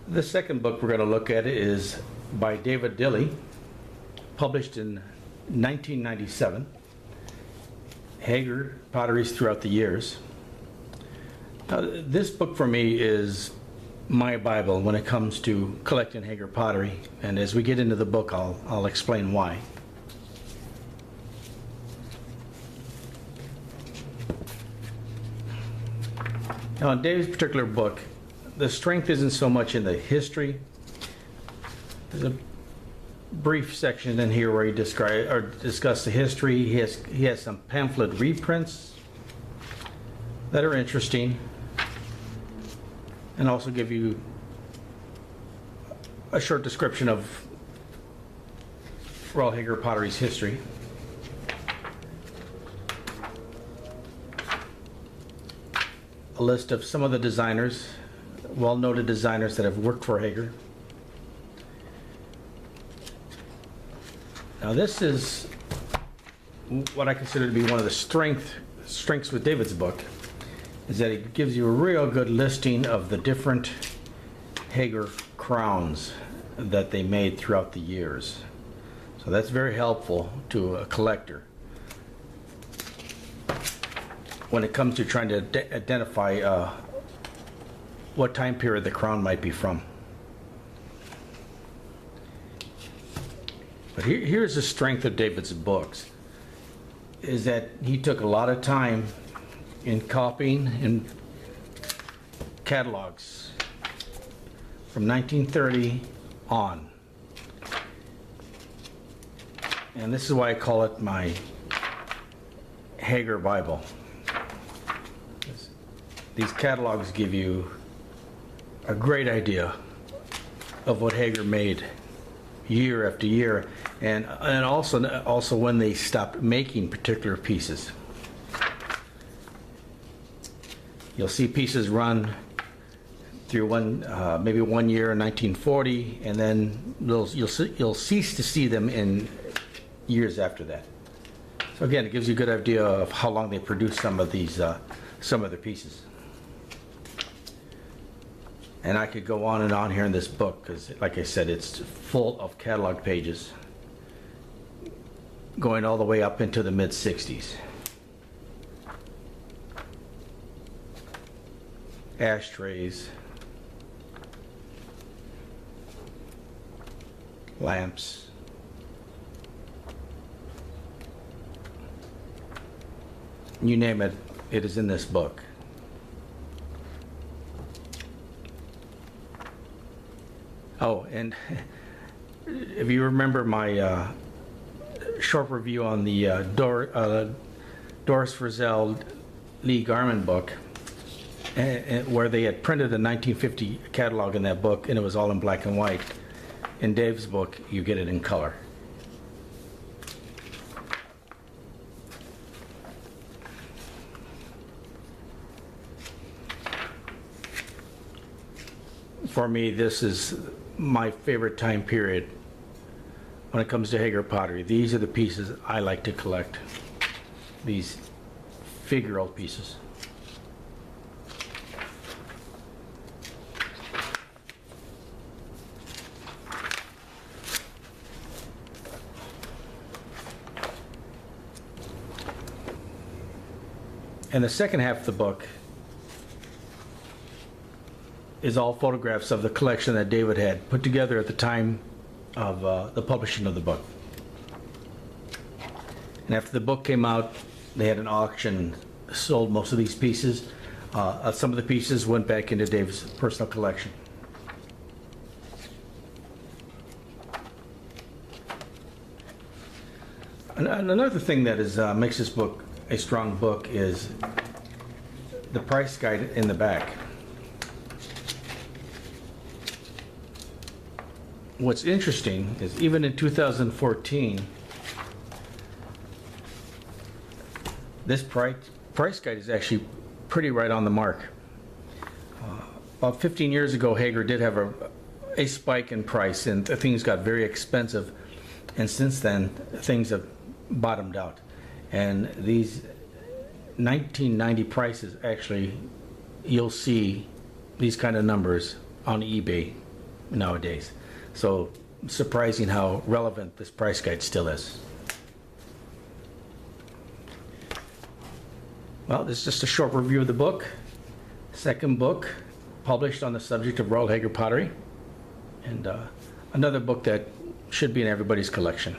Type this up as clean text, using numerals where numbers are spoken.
The second book we're going to look at is by David Dilleys, published in 1997, Haeger, Potteries Throughout the Years. This book for me is my Bible when it comes to collecting Haeger pottery, and as we get into the book I'll explain why. Now in Dave's particular book, the strength isn't so much in the history. There's a brief section in here where he discuss the history. He has some pamphlet reprints that are interesting, and also give you a short description of Royal Haeger Pottery's history. A list of some of the designers, well-noted designers that have worked for Haeger. Now this is what I consider to be one of the strengths with David's book, is that it gives you a real good listing of the different Haeger crowns that they made throughout the years. So that's very helpful to a collector when it comes to trying to identify what time period the crown might be from. But here's the strength of David's books, is that he took a lot of time in copying and catalogs from 1930 on. And this is why I call it my Haeger Bible. These catalogs give you a great idea of what Haeger made year after year, and also when they stopped making particular pieces. You'll see pieces run through maybe one year in 1940, and then you'll cease to see them in years after that. So again, it gives you a good idea of how long they produced some of the pieces. And I could go on and on here in this book, because like I said, it's full of catalog pages going all the way up into the mid-60s. Ashtrays, lamps, you name it, it is in this book. Oh, and if you remember my short review on the Doris Frizzell Lee Garman book, where they had printed a 1950 catalog in that book, and it was all in black and white. In Dave's book, you get it in color. For me, this is my favorite time period when it comes to Haeger pottery. These are the pieces I like to collect, these figural pieces. And the second half of the book is all photographs of the collection that David had put together at the time of the publishing of the book. And after the book came out, they had an auction, sold most of these pieces. Some of the pieces went back into Dave's personal collection. And another thing that makes this book a strong book is the price guide in the back. What's interesting is even in 2014, this price guide is actually pretty right on the mark. About 15 years ago, Haeger did have a spike in price, and things got very expensive, and since then things have bottomed out. And these 1990 prices, actually, you'll see these kind of numbers on eBay nowadays. So surprising how relevant this price guide still is. Well, this is just a short review of the book. Second book published on the subject of Royal Haeger pottery, and another book that should be in everybody's collection.